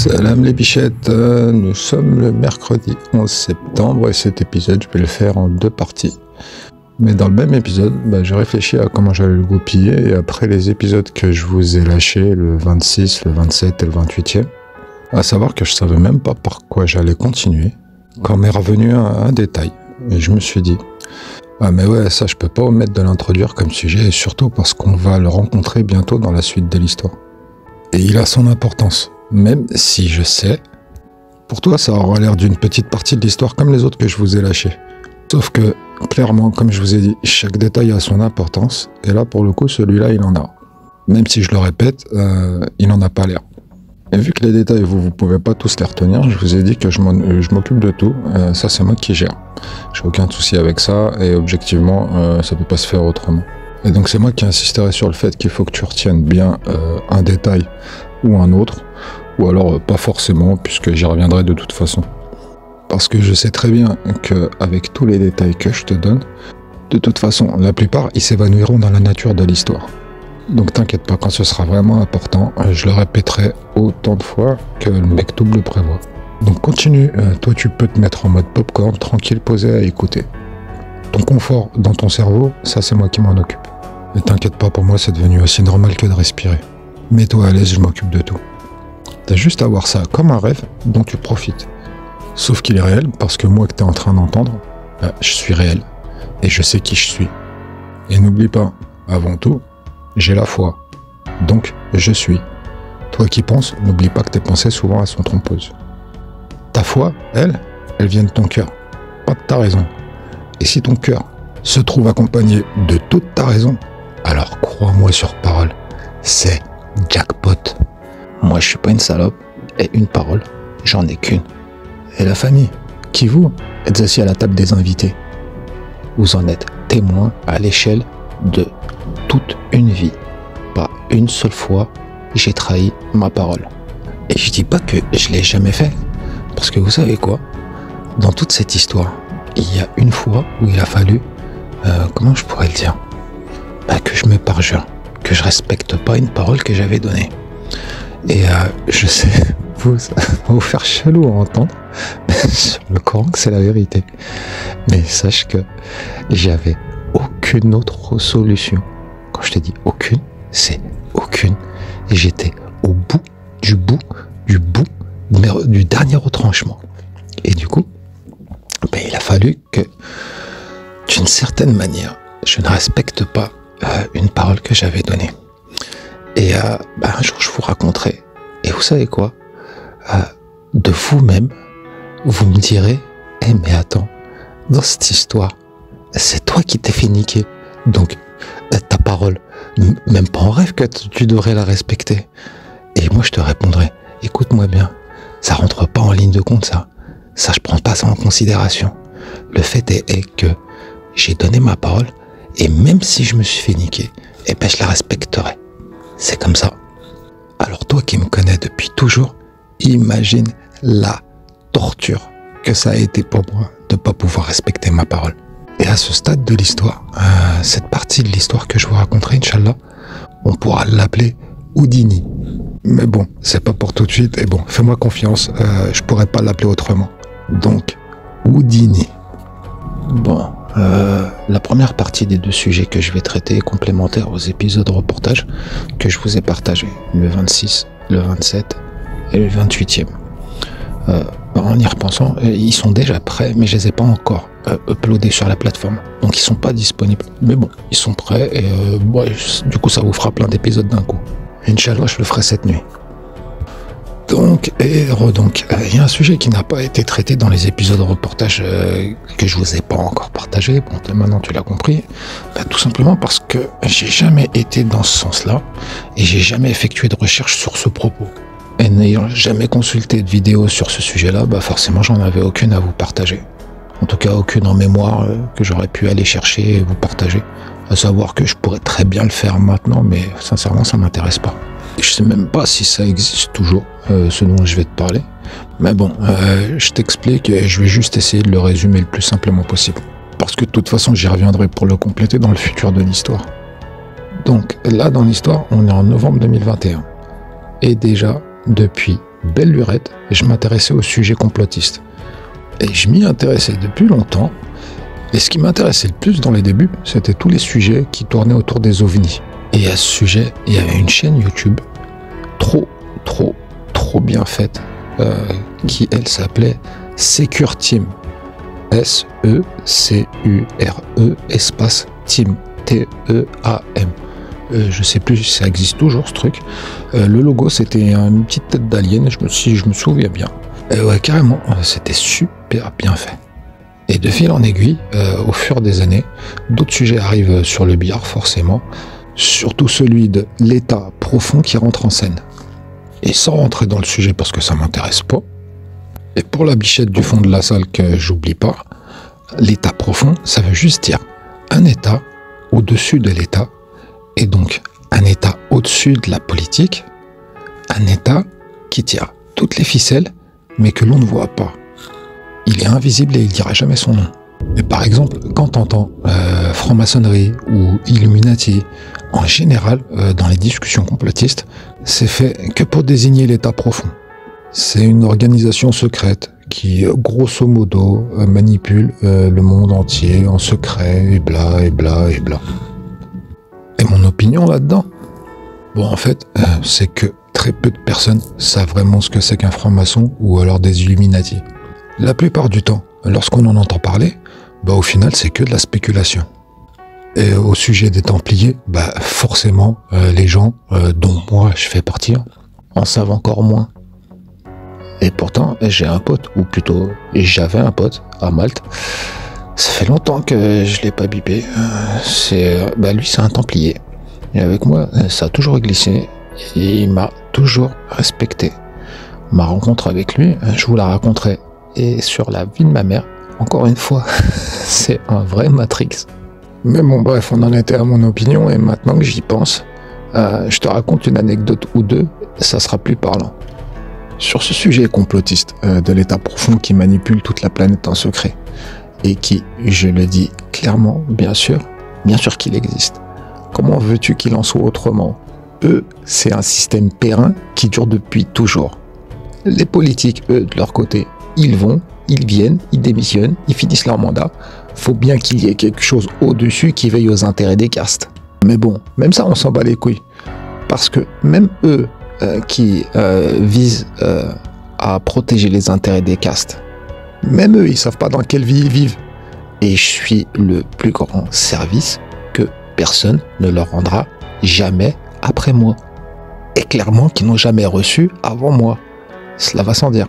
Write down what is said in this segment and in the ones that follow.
Salam les bichettes, nous sommes le mercredi 11 septembre et cet épisode je vais le faire en deux parties. Mais dans le même épisode, j'ai réfléchi à comment j'allais le goupiller et après les épisodes que je vous ai lâchés, le 26, le 27 et le 28e, à savoir que je savais même pas par quoi j'allais continuer, quand m'est revenu un détail. Et je me suis dit, ah mais ouais, ça je peux pas omettre de l'introduire comme sujet, et surtout parce qu'on va le rencontrer bientôt dans la suite de l'histoire. Et il a son importance, même si je sais, pour toi ça aura l'air d'une petite partie de l'histoire comme les autres que je vous ai lâchés. Sauf que, clairement, comme je vous ai dit, chaque détail a son importance, et là pour le coup celui-là il en a. Même si je le répète, il n'en a pas l'air. Et vu que les détails, vous pouvez pas tous les retenir, je vous ai dit que je m'occupe de tout, ça c'est moi qui gère. J'ai aucun souci avec ça, et objectivement, ça peut pas se faire autrement. Et donc c'est moi qui insisterai sur le fait qu'il faut que tu retiennes bien un détail ou un autre, ou alors pas forcément, puisque j'y reviendrai de toute façon. Parce que je sais très bien qu'avec tous les détails que je te donne, de toute façon, la plupart, ils s'évanouiront dans la nature de l'histoire. Donc t'inquiète pas, quand ce sera vraiment important, je le répéterai autant de fois que le Mektoub le prévoit. Donc continue, toi tu peux te mettre en mode popcorn, tranquille, posé à écouter. Ton confort dans ton cerveau, ça c'est moi qui m'en occupe. Et t'inquiète pas, pour moi c'est devenu aussi normal que de respirer. Mets-toi à l'aise, je m'occupe de tout. T'as juste à voir ça comme un rêve dont tu profites. Sauf qu'il est réel, parce que moi que t'es en train d'entendre, je suis réel. Et je sais qui je suis. Et n'oublie pas, avant tout, j'ai la foi. Donc, je suis. Toi qui penses, n'oublie pas que tes pensées souvent elles sont trompeuses. Ta foi, elle vient de ton cœur, pas de ta raison. Et si ton cœur se trouve accompagné de toute ta raison, alors crois-moi sur parole, c'est jackpot. Moi je suis pas une salope, et une parole, j'en ai qu'une. Et la famille, qui vous êtes assis à la table des invités, vous en êtes témoin à l'échelle de toute une vie. Pas une seule fois, j'ai trahi ma parole. Et je dis pas que je l'ai jamais fait, parce que vous savez quoi, dans toute cette histoire, il y a une fois où il a fallu, comment je pourrais le dire, que je me parjure, que je respecte pas une parole que j'avais donnée. Et je sais, ça va vous faire chelou à entendre, mais sur le Coran que c'est la vérité. Mais sache que j'avais aucune autre solution. Quand je te dis aucune, c'est aucune. Et j'étais au bout, du dernier retranchement. Et du coup, il a fallu que, d'une certaine manière, je ne respecte pas une parole que j'avais donnée. Et un jour, je vous raconterai. Et vous savez quoi, de vous-même, vous me direz, mais attends, dans cette histoire, c'est toi qui t'es fait niquer. Donc, ta parole, même pas en rêve que tu devrais la respecter. Et moi, je te répondrai, écoute-moi bien, ça rentre pas en ligne de compte, ça. Ça, je prends pas ça en considération. Le fait est que j'ai donné ma parole, et même si je me suis fait niquer, je la respecterai. C'est comme ça. Alors toi qui me connais depuis toujours, imagine la torture que ça a été pour moi de ne pas pouvoir respecter ma parole. Et à ce stade de l'histoire, cette partie de l'histoire que je vous raconterai, Inch'Allah, on pourra l'appeler Houdini. Mais bon, c'est pas pour tout de suite, et bon, fais-moi confiance, je pourrais pas l'appeler autrement. Donc, Houdini. Bon, la première partie des deux sujets que je vais traiter est complémentaire aux épisodes reportage que je vous ai partagés, le 26, le 27 et le 28e. En y repensant, ils sont déjà prêts, mais je les ai pas encore uploadés sur la plateforme. Donc ils sont pas disponibles. Mais bon, ils sont prêts et du coup ça vous fera plein d'épisodes d'un coup. Inch'Allah, je le ferai cette nuit. Donc, il y a un sujet qui n'a pas été traité dans les épisodes reportage que je vous ai pas encore partagé. Bon, maintenant tu l'as compris. Tout simplement parce que j'ai jamais été dans ce sens-là et j'ai jamais effectué de recherche sur ce propos. Et n'ayant jamais consulté de vidéo sur ce sujet-là, forcément j'en avais aucune à vous partager. En tout cas, aucune en mémoire que j'aurais pu aller chercher et vous partager. À savoir que je pourrais très bien le faire maintenant, mais sincèrement ça m'intéresse pas. Je sais même pas si ça existe toujours, ce dont je vais te parler. Mais bon, je t'explique et je vais juste essayer de le résumer le plus simplement possible. Parce que de toute façon, j'y reviendrai pour le compléter dans le futur de l'histoire. Donc là, dans l'histoire, on est en novembre 2021. Et déjà, depuis belle lurette, et je m'intéressais au sujet complotiste. Et je m'y intéressais depuis longtemps, et ce qui m'intéressait le plus dans les débuts, c'était tous les sujets qui tournaient autour des ovnis. Et à ce sujet, il y avait une chaîne YouTube trop bien faite, qui elle s'appelait Secure Team. S-E-C-U-R-E espace Team. T-E-A-M. Je sais plus si ça existe toujours ce truc. Le logo c'était une petite tête d'alien, je me souviens bien. Ouais, carrément, c'était super bien fait. Et de fil en aiguille, au fur des années, d'autres sujets arrivent sur le billard forcément, surtout celui de l'état profond qui rentre en scène. Et sans rentrer dans le sujet parce que ça m'intéresse pas, et pour la bichette du fond de la salle que j'oublie pas, l'état profond, ça veut juste dire un état au-dessus de l'état, et donc un état au-dessus de la politique, un état qui tire toutes les ficelles, mais que l'on ne voit pas. Il est invisible et il ne dira jamais son nom. Et par exemple, quand t'entends franc-maçonnerie ou Illuminati, en général, dans les discussions complotistes, c'est fait que pour désigner l'état profond. C'est une organisation secrète qui, grosso modo, manipule le monde entier en secret, et bla, et bla, et bla. Et mon opinion là-dedans? Bon, en fait, c'est que très peu de personnes savent vraiment ce que c'est qu'un franc-maçon ou alors des Illuminati. La plupart du temps, lorsqu'on en entend parler, bah au final, c'est que de la spéculation. Et au sujet des Templiers, bah forcément, les gens, dont moi je fais partie, en savent encore moins. Et pourtant, j'ai un pote, ou plutôt, j'avais un pote à Malte. Ça fait longtemps que je l'ai pas bipé. Lui, c'est un Templier. Et avec moi, ça a toujours glissé. Et il m'a toujours respecté. Ma rencontre avec lui, je vous la raconterai. Et sur la vie de ma mère, encore une fois, c'est un vrai Matrix. Mais bon, bref, on en était à mon opinion. Et maintenant que j'y pense, je te raconte une anecdote ou deux. Ça sera plus parlant. Sur ce sujet complotiste de l'état profond qui manipule toute la planète en secret et qui, je le dis clairement, bien sûr qu'il existe. Comment veux-tu qu'il en soit autrement? Eux, c'est un système périn qui dure depuis toujours. Les politiques, eux, de leur côté, ils vont, ils viennent, ils démissionnent, ils finissent leur mandat. Faut bien qu'il y ait quelque chose au-dessus qui veille aux intérêts des castes. Mais bon, même ça, on s'en bat les couilles. Parce que même eux, qui visent à protéger les intérêts des castes. Même eux, ils savent pas dans quelle vie ils vivent. Et je suis le plus grand service que personne ne leur rendra jamais après moi. Et clairement, qu'ils n'ont jamais reçu avant moi. Cela va sans dire.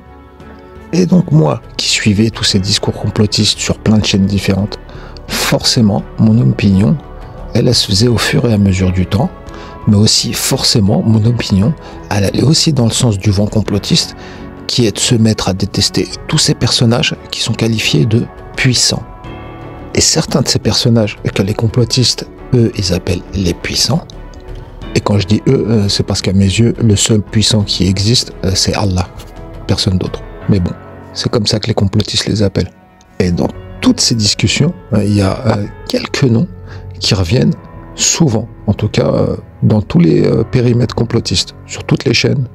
Et donc moi, qui suivais tous ces discours complotistes sur plein de chaînes différentes, forcément, mon opinion, elle se faisait au fur et à mesure du temps. Mais aussi, forcément, mon opinion, elle allait aussi dans le sens du vent complotiste, qui est de se mettre à détester tous ces personnages qui sont qualifiés de puissants. Et certains de ces personnages que les complotistes, eux, ils appellent les puissants, et quand je dis eux, c'est parce qu'à mes yeux, le seul puissant qui existe, c'est Allah, personne d'autre. Mais bon, c'est comme ça que les complotistes les appellent. Et dans toutes ces discussions, il y a quelques noms qui reviennent souvent, en tout cas dans tous les périmètres complotistes, sur toutes les chaînes,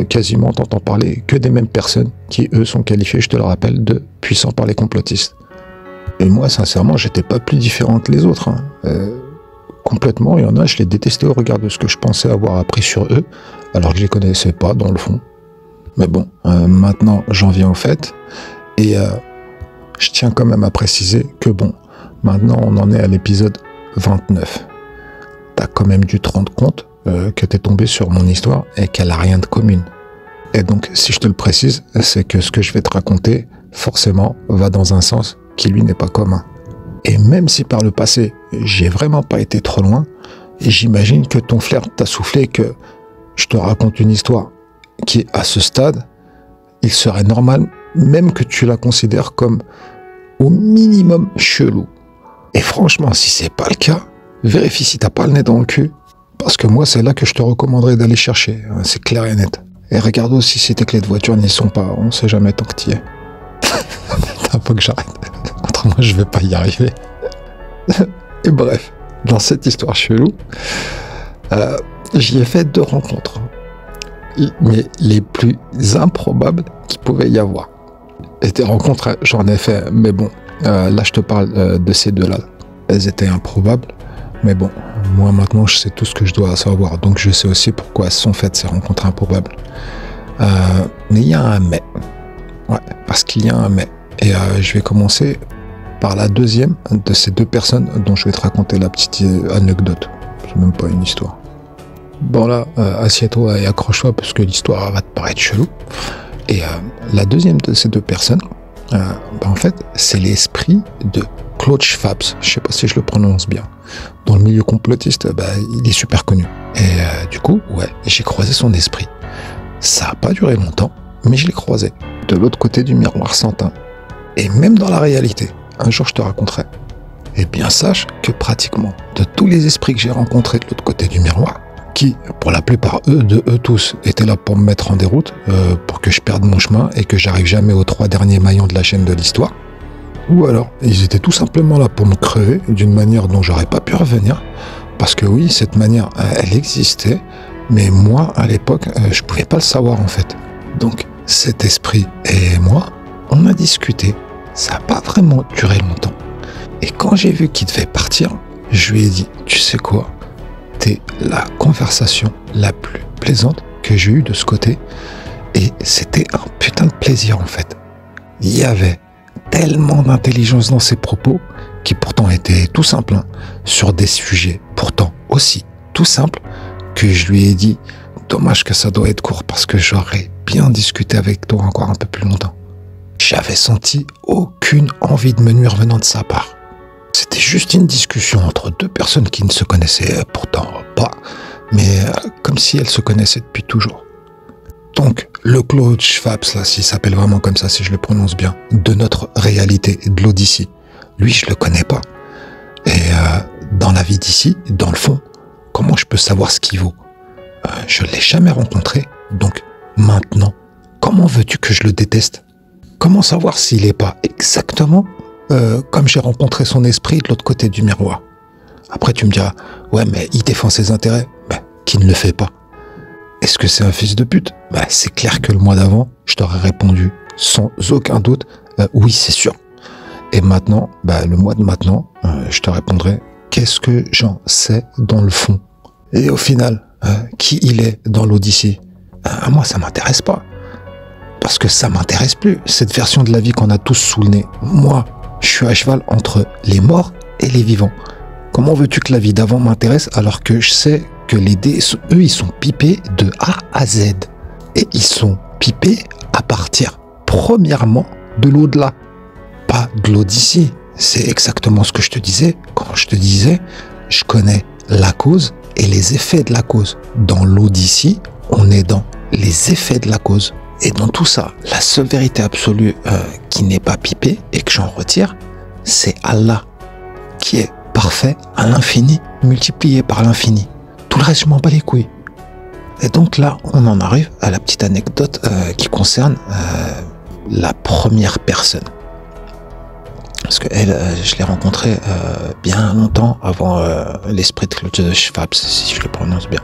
quasiment t'entends parler que des mêmes personnes qui eux sont qualifiées, je te le rappelle, de puissants par les complotistes. Et moi sincèrement j'étais pas plus différent que les autres, complètement. Il y en a, je les détestais au regard de ce que je pensais avoir appris sur eux, alors que je les connaissais pas dans le fond. Mais bon, maintenant j'en viens au fait, et je tiens quand même à préciser que bon, maintenant on en est à l'épisode 29. T'as quand même dû te rendre compte que t'es tombé sur mon histoire et qu'elle a rien de commune. Et donc, si je te le précise, c'est que ce que je vais te raconter, forcément, va dans un sens qui lui n'est pas commun. Et même si par le passé, j'ai vraiment pas été trop loin, j'imagine que ton flair t'a soufflé que je te raconte une histoire qui, à ce stade, il serait normal même que tu la considères comme au minimum chelou. Et franchement, si c'est pas le cas, vérifie si t'as pas le nez dans le cul, parce que moi c'est là que je te recommanderais d'aller chercher, c'est clair et net. Et regarde aussi si tes clés de voiture n'y sont pas, on sait jamais tant que t'y es. T'as pas que j'arrête, autrement je vais pas y arriver. Et bref, dans cette histoire chelou, j'y ai fait 2 rencontres. mais les plus improbables qu'il pouvait y avoir. Et des rencontres, j'en ai fait, mais bon, là je te parle de ces deux-là. Elles étaient improbables, mais bon, moi maintenant je sais tout ce que je dois savoir, donc je sais aussi pourquoi elles sont faites ces rencontres improbables. Mais il y a un mais. Ouais, parce qu'il y a un mais. Et je vais commencer par la deuxième de ces deux personnes dont je vais te raconter la petite anecdote. C'est même pas une histoire. Bon là, assieds-toi et accroche-toi parce que l'histoire va te paraître chelou. Et la deuxième de ces deux personnes, en fait, c'est l'esprit de Klaus Schwab. Je sais pas si je le prononce bien. Dans le milieu complotiste, il est super connu. Et du coup, ouais, j'ai croisé son esprit. Ça n'a pas duré longtemps, mais je l'ai croisé de l'autre côté du miroir sans teint. Et même dans la réalité, un jour je te raconterai. Et bien sache que pratiquement de tous les esprits que j'ai rencontrés de l'autre côté du miroir, qui, pour la plupart, eux tous, étaient là pour me mettre en déroute, pour que je perde mon chemin et que j'arrive jamais aux 3 derniers maillons de la chaîne de l'histoire. Ou alors, ils étaient tout simplement là pour me crever d'une manière dont j'aurais pas pu revenir. Parce que oui, cette manière, elle existait, mais moi, à l'époque, je pouvais pas le savoir en fait. Donc, cet esprit et moi, on a discuté. Ça n'a pas vraiment duré longtemps. Et quand j'ai vu qu'il devait partir, je lui ai dit, tu sais quoi, t'es la conversation la plus plaisante que j'ai eue de ce côté. Et c'était un putain de plaisir en fait. Il y avait tellement d'intelligence dans ses propos, qui pourtant étaient tout simples, hein, sur des sujets pourtant aussi tout simples, que je lui ai dit, dommage que ça doit être court parce que j'aurais bien discuté avec toi encore un peu plus longtemps. J'avais senti aucune envie de me nuire venant de sa part. C'était juste une discussion entre deux personnes qui ne se connaissaient pourtant pas, mais comme si elles se connaissaient depuis toujours. Donc, le Klaus Schwab, là, s'il s'appelle vraiment comme ça, si je le prononce bien, de notre réalité, de l'Odyssée, lui, je le connais pas. Et dans la vie d'ici, dans le fond, comment je peux savoir ce qu'il vaut? Je l'ai jamais rencontré, donc maintenant, comment veux-tu que je le déteste? Comment savoir s'il n'est pas exactement comme j'ai rencontré son esprit de l'autre côté du miroir? Après, tu me diras, ouais, mais il défend ses intérêts. Qui ne le fait pas? Est-ce que c'est un fils de pute? C'est clair que le mois d'avant, je t'aurais répondu sans aucun doute, oui, c'est sûr. Et maintenant, le mois de maintenant, je te répondrai, qu'est-ce que j'en sais dans le fond? Et au final, qui il est dans l'Odyssée? Moi, ça m'intéresse pas. Parce que ça m'intéresse plus, cette version de la vie qu'on a tous sous le nez. Moi, je suis à cheval entre les morts et les vivants. Comment veux-tu que la vie d'avant m'intéresse alors que je sais que les dés, eux, ils sont pipés de A à Z. Et ils sont pipés à partir, premièrement, de l'au-delà. Pas de l'Odyssée. C'est exactement ce que je te disais quand je te disais, je connais la cause et les effets de la cause. Dans l'Odyssée, on est dans les effets de la cause. Et dans tout ça, la seule vérité absolue qui n'est pas pipée et que j'en retire, c'est Allah, qui est parfait à l'infini, multiplié par l'infini. Tout le reste, je m'en bats les couilles. Et donc là, on en arrive à la petite anecdote qui concerne la première personne. Parce que elle, je l'ai rencontrée bien longtemps avant l'esprit de Klaus Schwab, si je le prononce bien.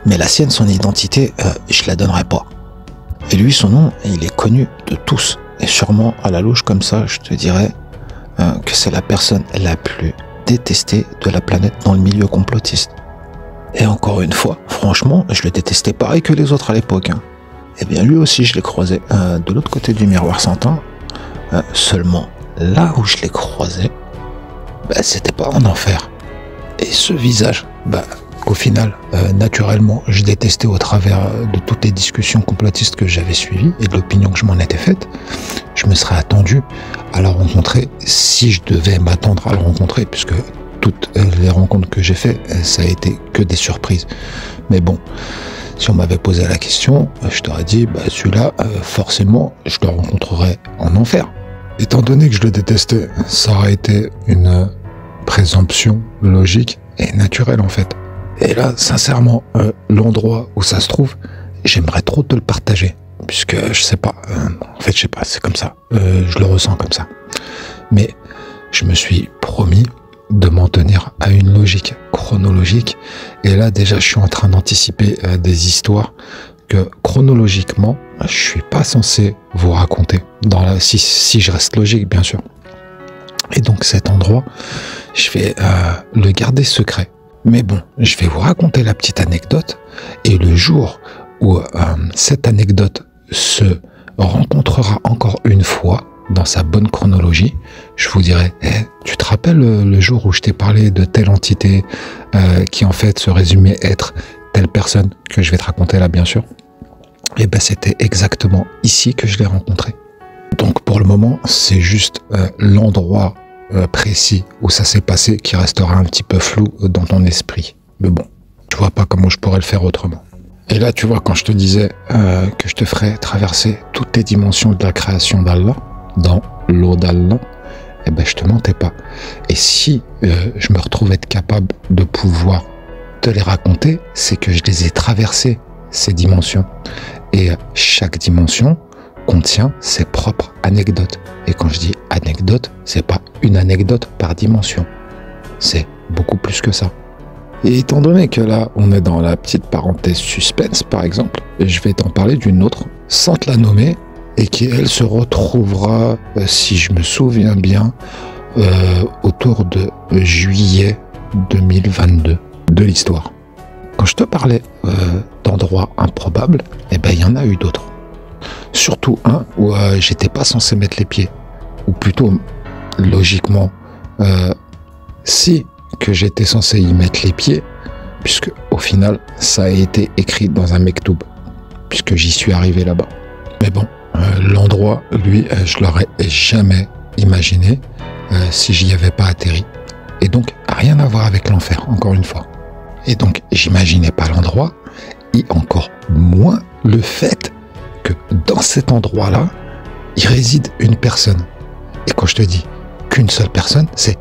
Mais la sienne, son identité, je la donnerai pas. Et lui, son nom, il est connu de tous. Et sûrement, à la louche comme ça, je te dirais que c'est la personne la plus détestée de la planète dans le milieu complotiste. Et encore une fois, franchement, je le détestais pareil que les autres à l'époque. Hein. Et bien lui aussi, je l'ai croisé de l'autre côté du miroir sans teint. Seulement, là où je l'ai croisé, c'était pas en enfer. Et ce visage, au final, naturellement, je détestais au travers de toutes les discussions complotistes que j'avais suivies et de l'opinion que je m'en étais faite. Je me serais attendu à la rencontrer si je devais m'attendre à le rencontrer, puisque toutes les rencontres que j'ai faites, ça a été que des surprises. Mais bon, si on m'avait posé la question, je t'aurais dit, celui-là, forcément, je le rencontrerais en enfer. Étant donné que je le détestais, ça aurait été une présomption logique et naturelle en fait. Et là, sincèrement, l'endroit où ça se trouve, j'aimerais trop te le partager. Puisque, je sais pas, en fait, je sais pas, c'est comme ça. Je le ressens comme ça. Mais, je me suis promis de m'en tenir à une logique chronologique. Et là, déjà, je suis en train d'anticiper des histoires que chronologiquement, je suis pas censé vous raconter. Si je reste logique, bien sûr. Et donc, cet endroit, je vais le garder secret. Mais bon, je vais vous raconter la petite anecdote. Et le jour où cette anecdote se rencontrera encore une fois dans sa bonne chronologie, je vous dirai, tu te rappelles le jour où je t'ai parlé de telle entité qui en fait se résumait être telle personne que je vais te raconter là, bien sûr. Et ben c'était exactement ici que je l'ai rencontré. Donc pour le moment, c'est juste l'endroit précis où ça s'est passé qui restera un petit peu flou dans ton esprit. Mais bon, je vois pas comment je pourrais le faire autrement. Et là, tu vois, quand je te disais que je te ferais traverser toutes les dimensions de la création d'Allah, dans l'eau d'Allah, eh ben je te mentais pas. Et si je me retrouve être capable de pouvoir te les raconter, c'est que je les ai traversées, ces dimensions. Et chaque dimension contient ses propres anecdotes. Et quand je dis anecdote, c'est pas une anecdote par dimension. C'est beaucoup plus que ça. Et étant donné que là, on est dans la petite parenthèse suspense, par exemple, je vais t'en parler d'une autre, sans te la nommer, et qui, elle, se retrouvera, si je me souviens bien, autour de juillet 2022 de l'histoire. Quand je te parlais d'endroits improbables, eh ben, il y en a eu d'autres. Surtout un où j'étais pas censé mettre les pieds. Ou plutôt, logiquement, si que j'étais censé y mettre les pieds, puisque au final, ça a été écrit dans un mektoub, puisque j'y suis arrivé là-bas. Mais bon, l'endroit, lui, je l'aurais jamais imaginé si j'y avais pas atterri. Et donc, rien à voir avec l'enfer, encore une fois. Et donc, j'imaginais pas l'endroit, et encore moins le fait que dans cet endroit-là, il réside une personne. Et quand je te dis qu'une seule personne, c'est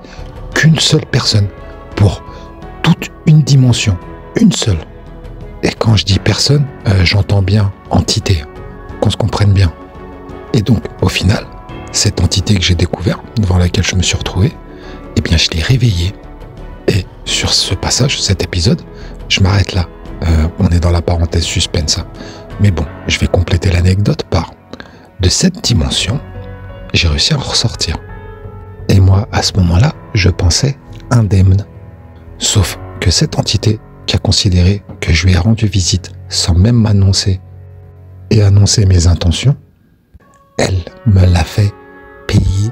qu'une seule personne pour toute une dimension, une seule. Et quand je dis personne, j'entends bien entité, qu'on se comprenne bien. Et donc, au final, cette entité que j'ai découverte, devant laquelle je me suis retrouvé, eh bien, je l'ai réveillée. Et sur ce passage, cet épisode, je m'arrête là. On est dans la parenthèse suspense. Mais bon, je vais compléter l'anecdote par de cette dimension, j'ai réussi à en ressortir. Et moi, à ce moment-là, je pensais indemne. Sauf que cette entité qui a considéré que je lui ai rendu visite sans même m'annoncer et annoncer mes intentions, elle me l'a fait payer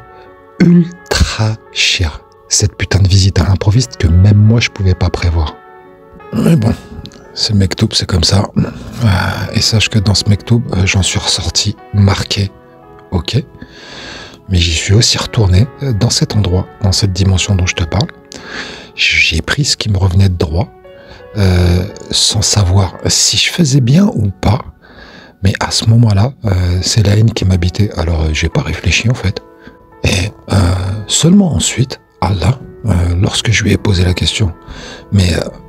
ultra cher. Cette putain de visite à l'improviste que même moi je pouvais pas prévoir. Mais bon, ce mektoub c'est comme ça. Et sache que dans ce mektoub, j'en suis ressorti marqué, ok. Mais j'y suis aussi retourné dans cet endroit, dans cette dimension dont je te parle. J'ai pris ce qui me revenait de droit, sans savoir si je faisais bien ou pas. Mais à ce moment-là, c'est la haine qui m'habitait. Alors, j'ai pas réfléchi en fait. Et seulement ensuite, Allah, lorsque je lui ai posé la question, mais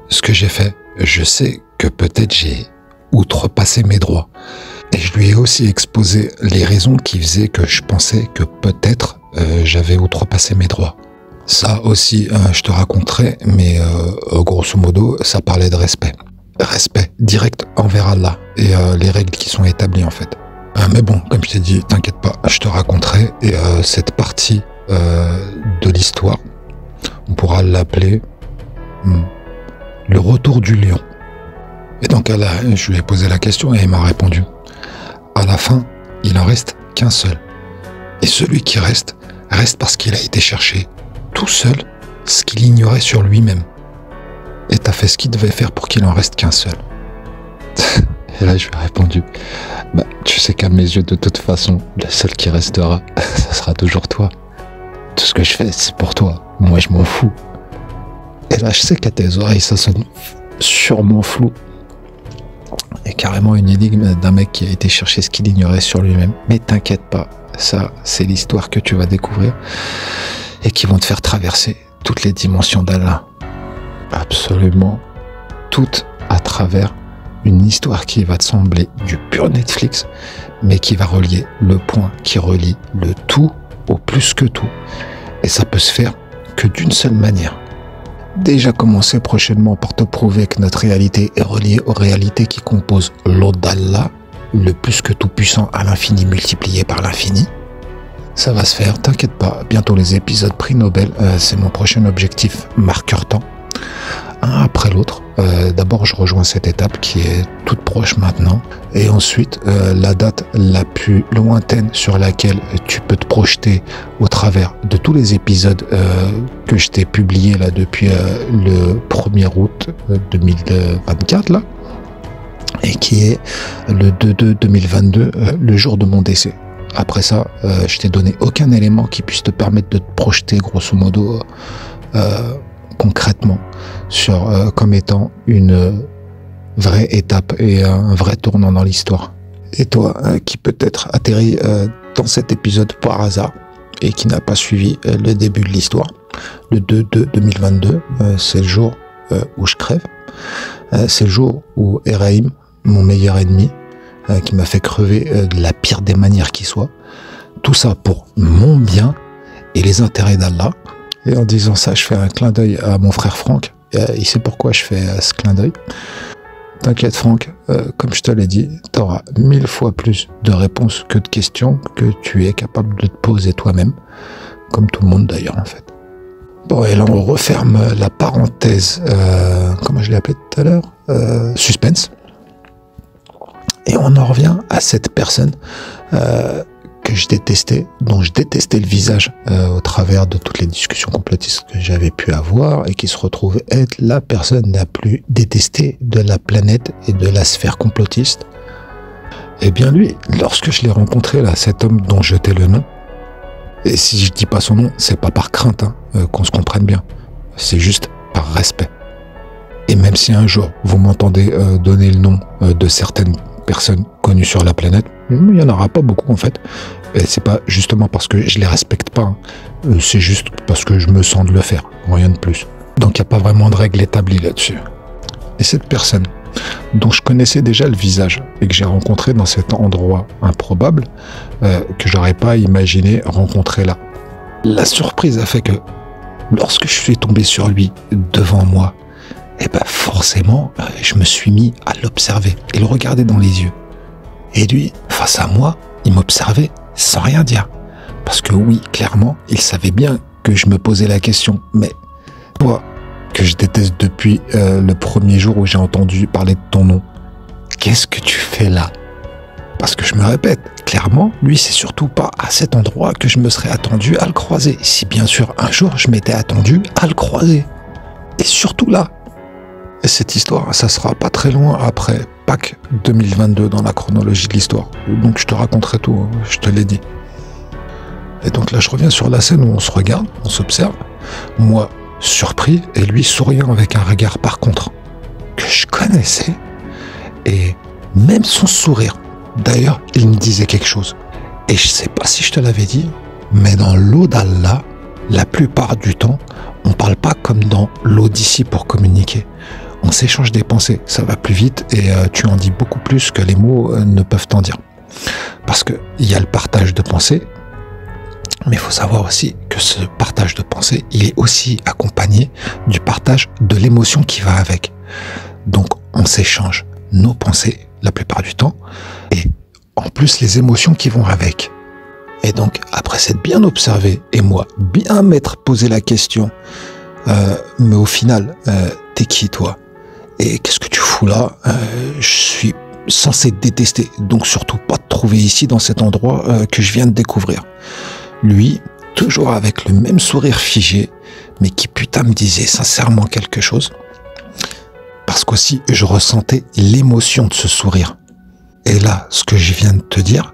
ce que j'ai fait, je sais que peut-être j'ai outrepassé mes droits. Et je lui ai aussi exposé les raisons qui faisaient que je pensais que peut-être j'avais outrepassé mes droits. Ça aussi, je te raconterai, mais grosso modo, ça parlait de respect. Respect direct envers Allah et les règles qui sont établies en fait. Mais bon, comme je t'ai dit, t'inquiète pas, je te raconterai. Et cette partie de l'histoire, on pourra l'appeler le retour du lion. Et donc là, je lui ai posé la question et il m'a répondu. À la fin, il en reste qu'un seul. Et celui qui reste parce qu'il a été chercher tout seul ce qu'il ignorait sur lui-même. Et t'as fait ce qu'il devait faire pour qu'il en reste qu'un seul. Et là, je lui ai répondu, bah, tu sais qu'à mes yeux, de toute façon, le seul qui restera, ça sera toujours toi. Tout ce que je fais, c'est pour toi. Moi, je m'en fous. Et là, je sais qu'à tes oreilles, ça sonne sûrement flou. Et carrément une énigme d'un mec qui a été chercher ce qu'il ignorait sur lui-même. Mais t'inquiète pas, ça, c'est l'histoire que tu vas découvrir et qui vont te faire traverser toutes les dimensions d'Allah. Absolument toutes à travers une histoire qui va te sembler du pur Netflix, mais qui va relier le point qui relie le tout au plus que tout. Et ça peut se faire que d'une seule manière. déjà commencer prochainement par te prouver que notre réalité est reliée aux réalités qui composent l'eau d'Allah, le plus que tout puissant à l'infini multiplié par l'infini. Ça va se faire, t'inquiète pas, bientôt les épisodes prix Nobel, c'est mon prochain objectif marqueur temps. Un après l'autre. D'abord, je rejoins cette étape qui est toute proche maintenant. Et ensuite, la date la plus lointaine sur laquelle tu peux te projeter au travers de tous les épisodes que je t'ai publiés là depuis le 1er août 2024 là, et qui est le 2/2/2022, le jour de mon décès. Après ça, je t'ai donné aucun élément qui puisse te permettre de te projeter grosso modo concrètement sur comme étant une vraie étape et un vrai tournant dans l'histoire. Et toi, qui peut-être atterri dans cet épisode par hasard et qui n'a pas suivi le début de l'histoire, le 2/2/2022, c'est le jour où je crève. C'est le jour où Eraim, mon meilleur ennemi, qui m'a fait crever de la pire des manières qui soit. Tout ça pour mon bien et les intérêts d'Allah. Et en disant ça, je fais un clin d'œil à mon frère Franck. Il sait pourquoi je fais ce clin d'œil. T'inquiète Franck, comme je te l'ai dit, tu auras 1000 fois plus de réponses que de questions que tu es capable de te poser toi-même. Comme tout le monde d'ailleurs en fait. Bon, et là on referme la parenthèse, comment je l'ai appelé tout à l'heure, suspense. Et on en revient à cette personne que je détestais, dont je détestais le visage au travers de toutes les discussions complotistes que j'avais pu avoir et qui se retrouve être la personne la plus détestée de la planète et de la sphère complotiste. Et bien lui, lorsque je l'ai rencontré là, cet homme dont je tais le nom, et si je dis pas son nom, c'est pas par crainte, qu'on se comprenne bien, c'est juste par respect. Et même si un jour vous m'entendez donner le nom de certaines personnes connues sur la planète, il n'y en aura pas beaucoup en fait. Et c'est pas justement parce que je les respecte pas, c'est juste parce que je me sens de le faire, rien de plus. Donc il n'y a pas vraiment de règle établie là-dessus. Et cette personne, dont je connaissais déjà le visage et que j'ai rencontré dans cet endroit improbable, que j'aurais pas imaginé rencontrer là. La surprise a fait que lorsque je suis tombé sur lui devant moi, et ben forcément, je me suis mis à l'observer et le regarder dans les yeux. Et lui, face à moi, il m'observait sans rien dire. Parce que oui, clairement, il savait bien que je me posais la question. Mais toi, que je déteste depuis le premier jour où j'ai entendu parler de ton nom, qu'est-ce que tu fais là? Parce que je me répète, clairement, lui, c'est surtout pas à cet endroit que je me serais attendu à le croiser. Si bien sûr, un jour, je m'étais attendu à le croiser. Et surtout là. Et cette histoire, ça sera pas très loin après Pâques 2022 dans la chronologie de l'histoire. Donc je te raconterai tout, je te l'ai dit. Et donc là, je reviens sur la scène où on se regarde, on s'observe. Moi, surpris, et lui souriant avec un regard par contre que je connaissais. Et même son sourire. D'ailleurs, il me disait quelque chose. Et je sais pas si je te l'avais dit, mais dans l'eau d'Allah, la plupart du temps, on parle pas comme dans l'Odyssée pour communiquer. On s'échange des pensées, ça va plus vite et tu en dis beaucoup plus que les mots ne peuvent t'en dire. Parce qu'il y a le partage de pensées, mais il faut savoir aussi que ce partage de pensées, il est aussi accompagné du partage de l'émotion qui va avec. Donc on s'échange nos pensées la plupart du temps et en plus les émotions qui vont avec. Et donc après s'être bien observé et moi bien m'être posé la question, mais au final, t'es qui toi? Et qu'est-ce que tu fous là? Je suis censé te détester, donc surtout pas te trouver ici dans cet endroit que je viens de découvrir. Lui, toujours avec le même sourire figé, mais qui putain me disait sincèrement quelque chose. Parce qu'aussi, je ressentais l'émotion de ce sourire. Et là, ce que je viens de te dire,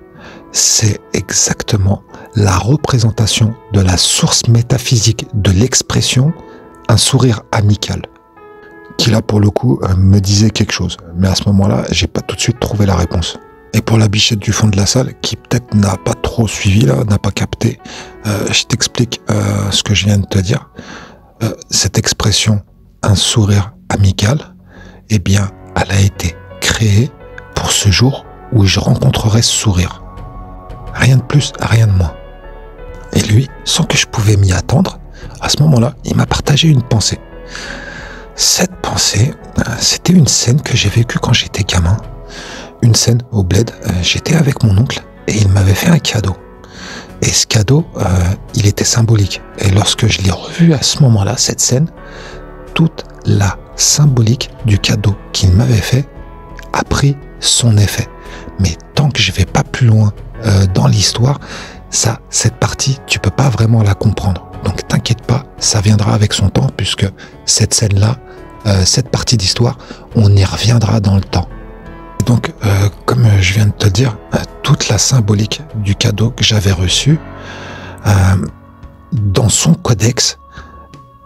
c'est exactement la représentation de la source métaphysique de l'expression « un sourire amical ». Qui là pour le coup me disait quelque chose. Mais à ce moment-là, j'ai pas tout de suite trouvé la réponse. Et pour la bichette du fond de la salle, qui peut-être n'a pas trop suivi là, n'a pas capté, je t'explique ce que je viens de te dire. Cette expression, un sourire amical, eh bien, elle a été créée pour ce jour où je rencontrerai ce sourire. Rien de plus, rien de moins. Et lui, sans que je pouvais m'y attendre, à ce moment-là, il m'a partagé une pensée. Cette pensée, c'était une scène que j'ai vécue quand j'étais gamin. Une scène au bled, j'étais avec mon oncle et il m'avait fait un cadeau. Et ce cadeau, il était symbolique. Et lorsque je l'ai revu à ce moment-là, cette scène, toute la symbolique du cadeau qu'il m'avait fait a pris son effet. Mais tant que je vais pas plus loin dans l'histoire, cette partie, tu peux pas vraiment la comprendre. Donc t'inquiète pas, ça viendra avec son temps, puisque cette scène-là, cette partie d'histoire, on y reviendra dans le temps. Donc, comme je viens de te dire, toute la symbolique du cadeau que j'avais reçu, dans son codex,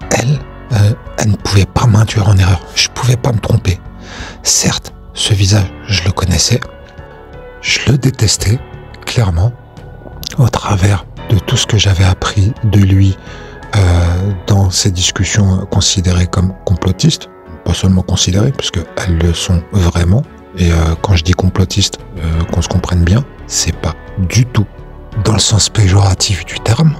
elle ne pouvait pas m'induire en erreur. Je pouvais pas me tromper. Certes, ce visage, je le connaissais, je le détestais, clairement, au travers de tout ce que j'avais appris de lui dans ces discussions considérées comme complotistes, pas seulement considérées, puisqu'elles le sont vraiment. Et quand je dis complotiste, qu'on se comprenne bien, c'est pas du tout dans le sens péjoratif du terme.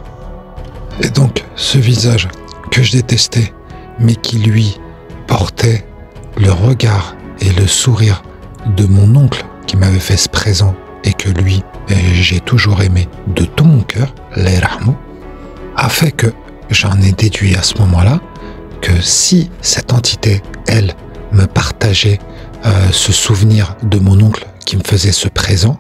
Et donc, ce visage que je détestais, mais qui lui portait le regard et le sourire de mon oncle qui m'avait fait ce présent et que lui, j'ai toujours aimé de tout mon cœur, l'Irahmou, a fait que j'en ai déduit à ce moment-là que si cette entité, elle, me partageait ce souvenir de mon oncle qui me faisait ce présent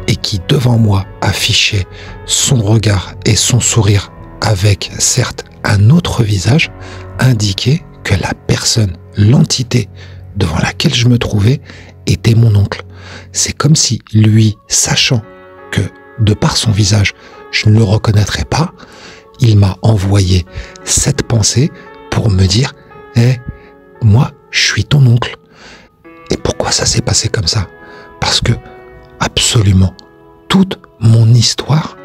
et qui devant moi affichait son regard et son sourire avec certes un autre visage, indiquait que la personne, l'entité devant laquelle je me trouvais était mon oncle. C'est comme si lui, sachant que de par son visage je ne le reconnaîtrais pas, il m'a envoyé cette pensée pour me dire « moi je suis ton oncle ». Et pourquoi ça s'est passé comme ça? Parce que absolument toute mon histoire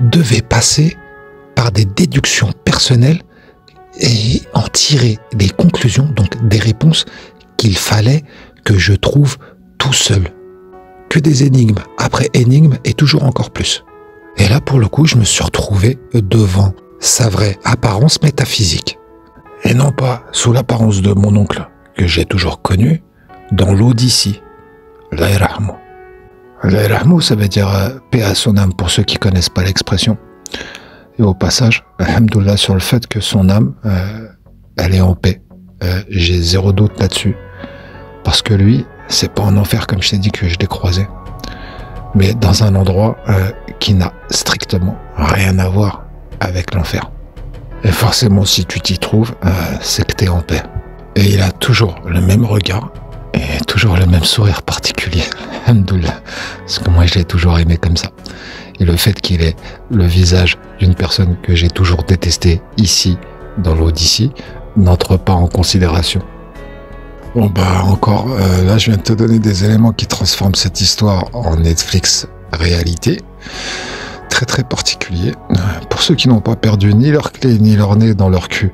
devait passer par des déductions personnelles et en tirer des conclusions, donc des réponses qu'il fallait que je trouve tout seul. Que des énigmes après énigmes et toujours encore plus. Et là, pour le coup, je me suis retrouvé devant sa vraie apparence métaphysique. Et non pas sous l'apparence de mon oncle, que j'ai toujours connu, dans l'Odyssée, l'Irahmou. L'Irahmou, ça veut dire paix à son âme, pour ceux qui connaissent pas l'expression. Et au passage, alhamdoulilah sur le fait que son âme, elle est en paix. J'ai zéro doute là-dessus. Parce que lui, c'est pas en enfer comme je t'ai dit que je l'ai croisé, mais dans un endroit qui n'a strictement rien à voir avec l'enfer. Et forcément, si tu t'y trouves, c'est que t'es en paix. Et il a toujours le même regard et toujours le même sourire particulier. Alhamdoulilah. Parce que moi, je l'ai toujours aimé comme ça. Et le fait qu'il ait le visage d'une personne que j'ai toujours détestée ici, dans l'Odyssée, n'entre pas en considération. Bon bah encore, là je viens de te donner des éléments qui transforment cette histoire en Netflix réalité. Très très particulier. Pour ceux qui n'ont pas perdu ni leur clé ni leur nez dans leur cul,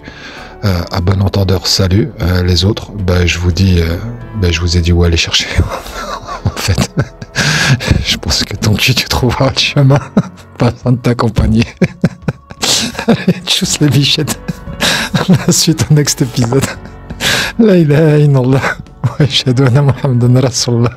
à bon entendeur, salut. Les autres, bah je vous dis, je vous ai dit où aller chercher. En fait, je pense que ton cul, tu trouveras le chemin. Pas besoin de t'accompagner. Allez, tchuss les bichettes. La suite au next épisode. La ilaha illallah. Wa ashhadu anna Muhammadan Rasulullah.